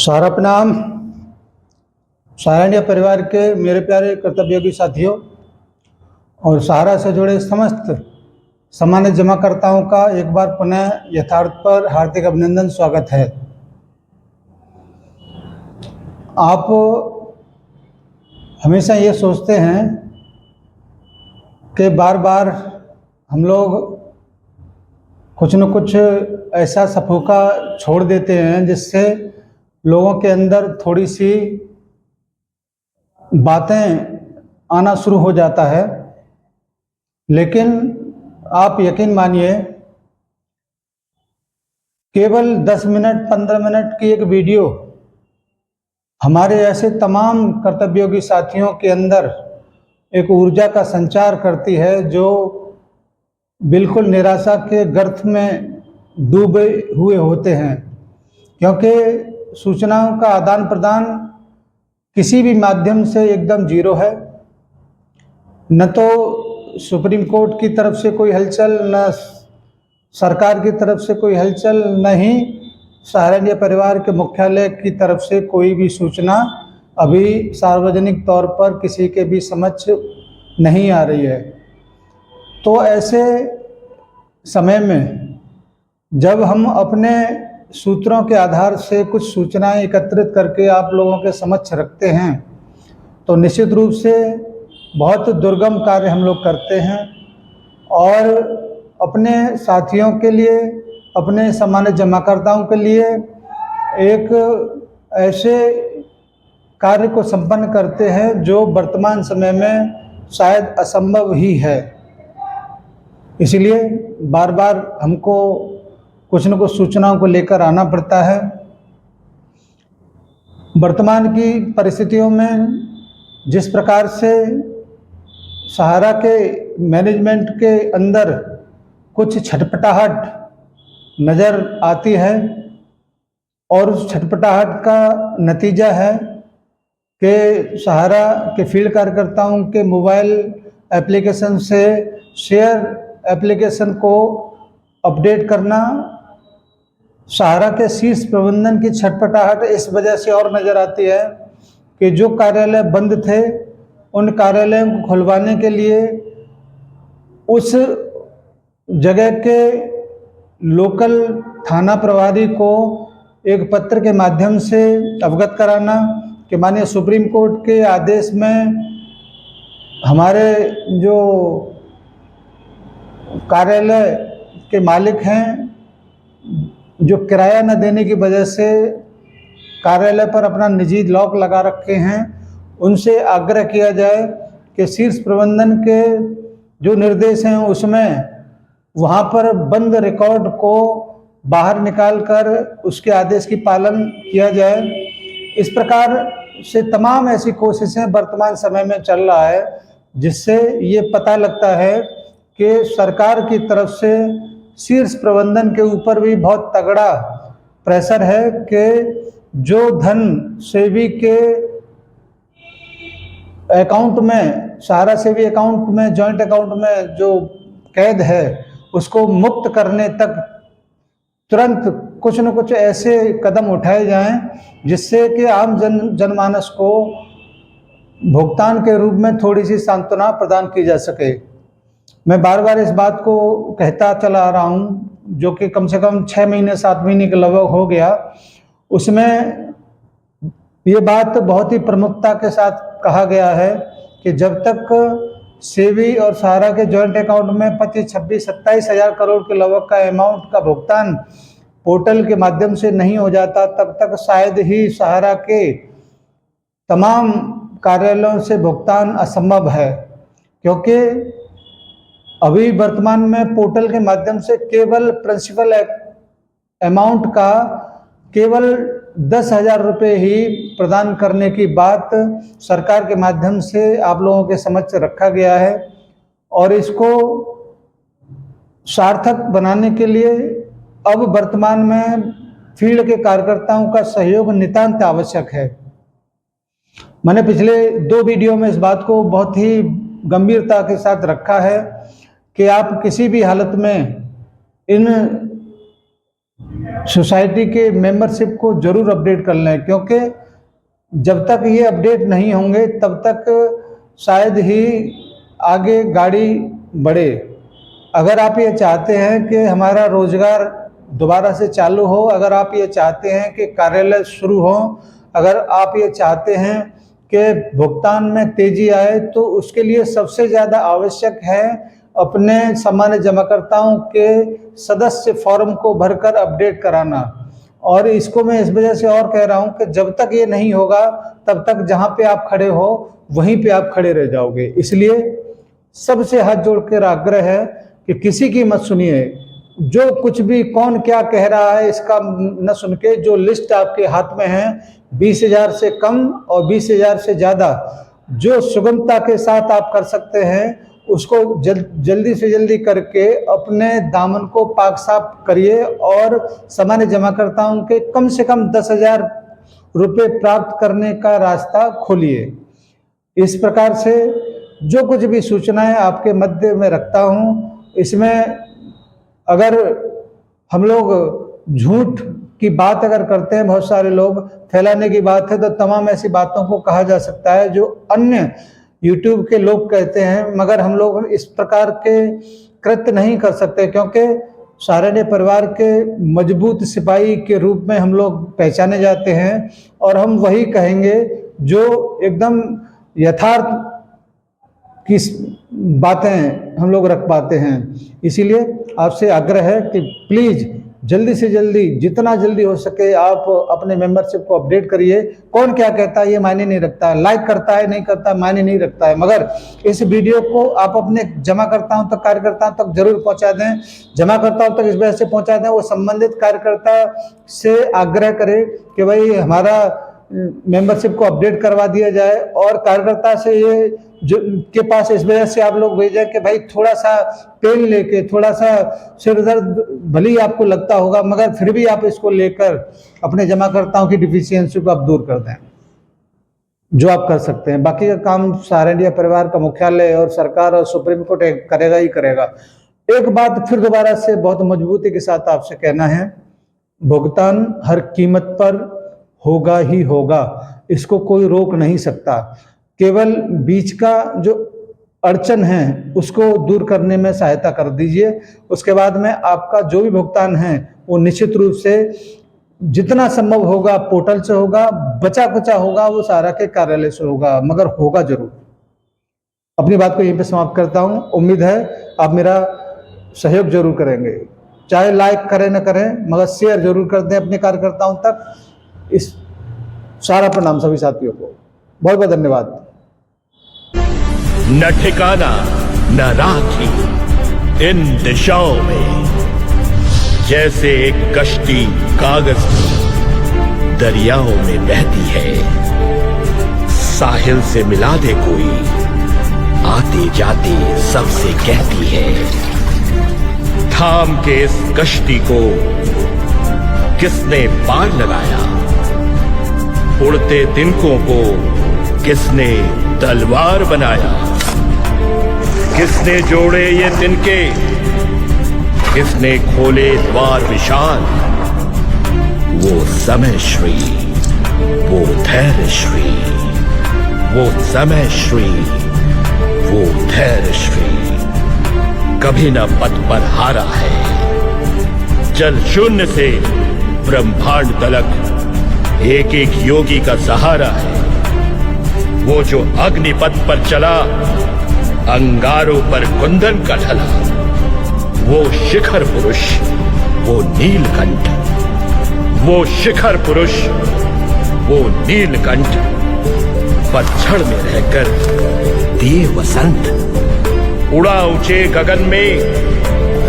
सारा प्रणाम। सहारा परिवार के मेरे प्यारे कर्तव्योगी साथियों और सहारा से जुड़े समस्त सामान्य जमाकर्ताओं का एक बार पुनः यथार्थ पर हार्दिक अभिनंदन, स्वागत है। आप हमेशा ये सोचते हैं कि बार बार हम लोग कुछ न कुछ ऐसा सफोका छोड़ देते हैं जिससे लोगों के अंदर थोड़ी सी बातें आना शुरू हो जाता है। लेकिन आप यकीन मानिए, केवल 10 मिनट 15 मिनट की एक वीडियो हमारे ऐसे तमाम कर्तव्योगी साथियों के अंदर एक ऊर्जा का संचार करती है जो बिल्कुल निराशा के गर्त में डूबे हुए होते हैं। क्योंकि सूचनाओं का आदान प्रदान किसी भी माध्यम से एकदम जीरो है। न तो सुप्रीम कोर्ट की तरफ से कोई हलचल, न सरकार की तरफ से कोई हलचल, न ही सहारा परिवार के मुख्यालय की तरफ से कोई भी सूचना अभी सार्वजनिक तौर पर किसी के भी समक्ष नहीं आ रही है। तो ऐसे समय में जब हम अपने सूत्रों के आधार से कुछ सूचनाएं एकत्रित करके आप लोगों के समक्ष रखते हैं तो निश्चित रूप से बहुत दुर्गम कार्य हम लोग करते हैं और अपने साथियों के लिए, अपने सामान्य जमाकर्ताओं के लिए एक ऐसे कार्य को संपन्न करते हैं जो वर्तमान समय में शायद असंभव ही है। इसलिए बार बार हमको कुछ न कुछ सूचनाओं को लेकर आना पड़ता है। वर्तमान की परिस्थितियों में जिस प्रकार से सहारा के मैनेजमेंट के अंदर कुछ छटपटाहट नज़र आती है और उस छटपटाहट का नतीजा है कि सहारा के फील्ड कार्यकर्ताओं के मोबाइल एप्लीकेशन से शेयर एप्लीकेशन को अपडेट करना, सहारा के शीर्ष प्रबंधन की छटपटाहट इस वजह से और नज़र आती है कि जो कार्यालय बंद थे उन कार्यालयों को खुलवाने के लिए उस जगह के लोकल थाना प्रभारी को एक पत्र के माध्यम से अवगत कराना कि माननीय सुप्रीम कोर्ट के आदेश में हमारे जो कार्यालय के मालिक हैं, जो किराया न देने की वजह से कार्यालय पर अपना निजी लॉक लगा रखे हैं, उनसे आग्रह किया जाए कि शीर्ष प्रबंधन के जो निर्देश हैं उसमें वहाँ पर बंद रिकॉर्ड को बाहर निकालकर उसके आदेश की पालन किया जाए। इस प्रकार से तमाम ऐसी कोशिशें वर्तमान समय में चल रहा है जिससे ये पता लगता है कि सरकार की तरफ से शीर्ष प्रबंधन के ऊपर भी बहुत तगड़ा प्रेशर है कि जो धन सेवी के अकाउंट में, सहारा सेवी अकाउंट में, जॉइंट अकाउंट में जो कैद है उसको मुक्त करने तक तुरंत कुछ न कुछ ऐसे कदम उठाए जाएं जिससे कि आम जनमानस को भुगतान के रूप में थोड़ी सी सांत्वना प्रदान की जा सके। मैं बार बार इस बात को कहता चला आ रहा हूँ, जो कि कम से कम 6 महीने 7 महीने के लगभग हो गया। उसमें ये बात बहुत ही प्रमुखता के साथ कहा गया है कि जब तक सेवी और सहारा के जॉइंट अकाउंट में 25, 26, 27 हज़ार करोड़ के लगभग का अमाउंट का भुगतान पोर्टल के माध्यम से नहीं हो जाता, तब तक शायद ही सहारा के तमाम कार्यालयों से भुगतान असंभव है। क्योंकि अभी वर्तमान में पोर्टल के माध्यम से केवल प्रिंसिपल अमाउंट का केवल 10,000 रुपये ही प्रदान करने की बात सरकार के माध्यम से आप लोगों के समक्ष रखा गया है और इसको सार्थक बनाने के लिए अब वर्तमान में फील्ड के कार्यकर्ताओं का सहयोग नितांत आवश्यक है। मैंने पिछले 2 वीडियो में इस बात को बहुत ही गंभीरता के साथ रखा है कि आप किसी भी हालत में इन सोसाइटी के मेंबरशिप को ज़रूर अपडेट कर लें, क्योंकि जब तक ये अपडेट नहीं होंगे तब तक शायद ही आगे गाड़ी बढ़े। अगर आप ये चाहते हैं कि हमारा रोज़गार दोबारा से चालू हो, अगर आप ये चाहते हैं कि कार्यालय शुरू हो, अगर आप ये चाहते हैं कि भुगतान में तेज़ी आए, तो उसके लिए सबसे ज़्यादा आवश्यक है अपने सामान्य जमाकर्ताओं के सदस्य फॉर्म को भरकर अपडेट कराना। और इसको मैं इस वजह से और कह रहा हूँ कि जब तक ये नहीं होगा तब तक जहाँ पे आप खड़े हो वहीं पे आप खड़े रह जाओगे। इसलिए सबसे हाथ जोड़ कर आग्रह है कि किसी की मत सुनिए, जो कुछ भी कौन क्या कह रहा है इसका न सुन के, जो लिस्ट आपके हाथ में है 20,000 से कम और 20,000 से ज़्यादा जो सुगमता के साथ आप कर सकते हैं, उसको जल्दी से जल्दी करके अपने दामन को पाक साफ करिए और सामान्य जमाकर्ताओं के कम से कम 10,000 रुपये प्राप्त करने का रास्ता खोलिए। इस प्रकार से जो कुछ भी सूचनाएं आपके मध्य में रखता हूं, इसमें अगर हम लोग झूठ की बात अगर करते हैं, बहुत सारे लोग फैलाने की बात है, तो तमाम ऐसी बातों को कहा जा सकता है जो अन्य यूट्यूब के लोग कहते हैं, मगर हम लोग इस प्रकार के कृत्य नहीं कर सकते, क्योंकि सारण्य परिवार के मजबूत सिपाही के रूप में हम लोग पहचाने जाते हैं और हम वही कहेंगे जो एकदम यथार्थ की बातें हम लोग रख पाते हैं। इसीलिए आपसे आग्रह है कि प्लीज़ जल्दी से जल्दी, जितना जल्दी हो सके आप अपने मेंबरशिप को अपडेट करिए। कौन क्या कहता है ये मायने नहीं रखता है, लाइक करता है नहीं करता है मायने नहीं रखता है, मगर इस वीडियो को आप अपने जमाकर्ताओं तक, कार्यकर्ताओं तक जरूर पहुंचा दें। जमाकर्ताओं तक इस वजह से पहुंचा दें, वो संबंधित कार्यकर्ता से आग्रह करें कि भाई हमारा मेंबरशिप को अपडेट करवा दिया जाए, और कार्यकर्ता से ये जो के पास इस वजह से आप लोग भेजें कि भाई थोड़ा सा पेन लेके, थोड़ा सा सिर दर्द भले ही आपको लगता होगा, मगर फिर भी आप इसको लेकर अपने जमाकर्ताओं की डिफिशियंसी को आप दूर कर दें, जो आप कर सकते हैं। बाकी का काम सारण्य परिवार का मुख्यालय और सरकार और सुप्रीम कोर्ट करेगा ही करेगा। एक बात फिर दोबारा से बहुत मजबूती के साथ आपसे कहना है, भुगतान हर कीमत पर होगा ही होगा, इसको कोई रोक नहीं सकता। केवल बीच का जो अड़चन है उसको दूर करने में सहायता कर दीजिए। उसके बाद में आपका जो भी भुगतान है वो निश्चित रूप से जितना संभव होगा पोर्टल से होगा, बचा कुचा होगा वो सारा के कार्यालय से होगा, मगर होगा जरूर। अपनी बात को यहीं पे समाप्त करता हूँ। उम्मीद है आप मेरा सहयोग जरूर करेंगे, चाहे लाइक करें न करें, मगर शेयर जरूर कर दें अपने कार्यकर्ताओं तक। इस सारा प्रणाम सभी साथियों को, बहुत बहुत धन्यवाद। न ठिकाना न राखी इन दिशाओं में, जैसे एक कश्ती कागज की दरियाओं में बहती है। साहिल से मिला दे कोई, आते जाते सबसे कहती है। थाम के इस कश्ती को किसने पार लगाया, उड़ते तिनकों को किसने तलवार बनाया। किसने जोड़े ये तिनके, किसने खोले द्वार विशाल। वो समय श्री, वो धैर्य श्री, वो समय श्री, वो धैर्य श्री, कभी न पद पर हारा है। जल शून्य से ब्रह्मांड तलक एक एक योगी का सहारा है। वो जो अग्निपथ पर चला, अंगारों पर कुंदन का ढला। वो शिखर पुरुष, वो नीलकंठ, वो शिखर पुरुष, वो नीलकंठ, पतझड़ में रहकर दिए वसंत। उड़ा ऊंचे गगन में,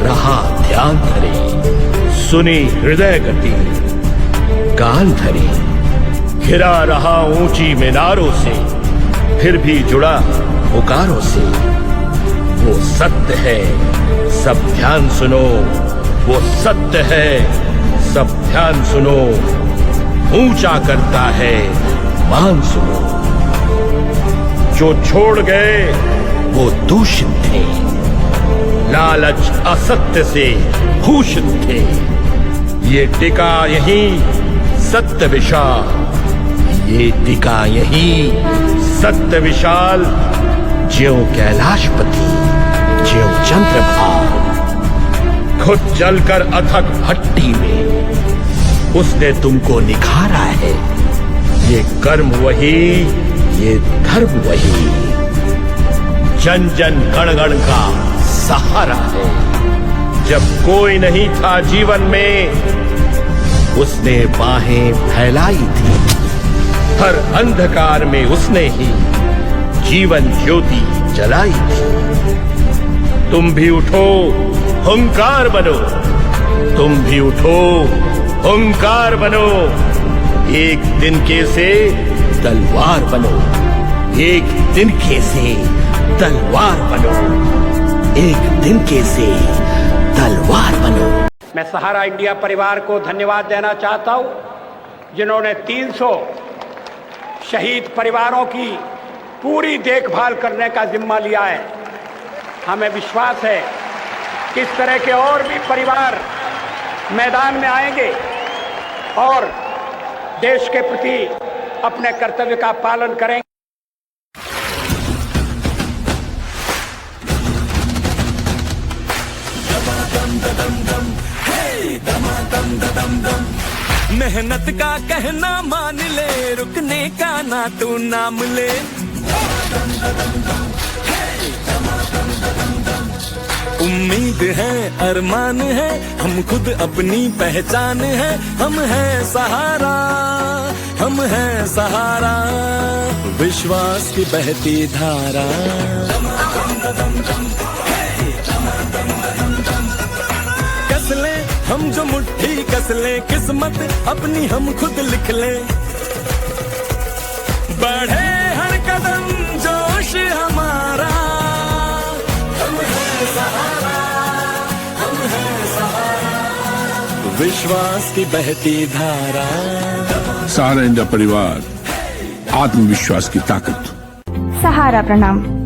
रहा ध्यान धरे, सुनी हृदय गति कान धरे। घिरा रहा ऊंची मीनारों से, फिर भी जुड़ा पुकारों से। वो सत्य है सब ध्यान सुनो, वो सत्य है सब ध्यान सुनो। ऊंचा करता है मान सुनो। जो छोड़ गए वो दूषित थे, लालच असत्य से भूषित थे। ये टिका यहीं सत्य विशाल, ये टिका यहीं सत्य विशाल। ज्यों कैलाशपति ज्यों चंद्रभान, खुद जलकर अथक भट्टी में उसने तुमको निखारा है। ये कर्म वही, ये धर्म वही, जन जन गण गण का सहारा है। जब कोई नहीं था जीवन में, उसने बाहें फैलाई थी। हर अंधकार में उसने ही जीवन ज्योति जलाई थी। तुम भी उठो, हुंकार बनो, तुम भी उठो, हुंकार बनो। एक तिनके से तलवार बनो, एक तिनके से तलवार बनो, एक तिनके से तलवार बनो। मैं सहारा इंडिया परिवार को धन्यवाद देना चाहता हूं, जिन्होंने 300 शहीद परिवारों की पूरी देखभाल करने का जिम्मा लिया है। हमें विश्वास है कि इस तरह के और भी परिवार मैदान में आएंगे और देश के प्रति अपने कर्तव्य का पालन करेंगे। मेहनत का कहना मान ले, रुकने का ना तू नाम ले। उम्मीद है, अरमान है, हम खुद अपनी पहचान है। हम हैं सहारा, हम हैं सहारा, विश्वास की बहती धारा। कस ले हम जो मुट्ठी कस ले, किस्मत अपनी हम खुद लिख ले। बढ़े हर कदम जोश हमारा, हम हैं सहारा, हम हैं सहारा, विश्वास की बहती धारा। सहारा इंडिया परिवार, आत्मविश्वास की ताकत। सहारा प्रणाम।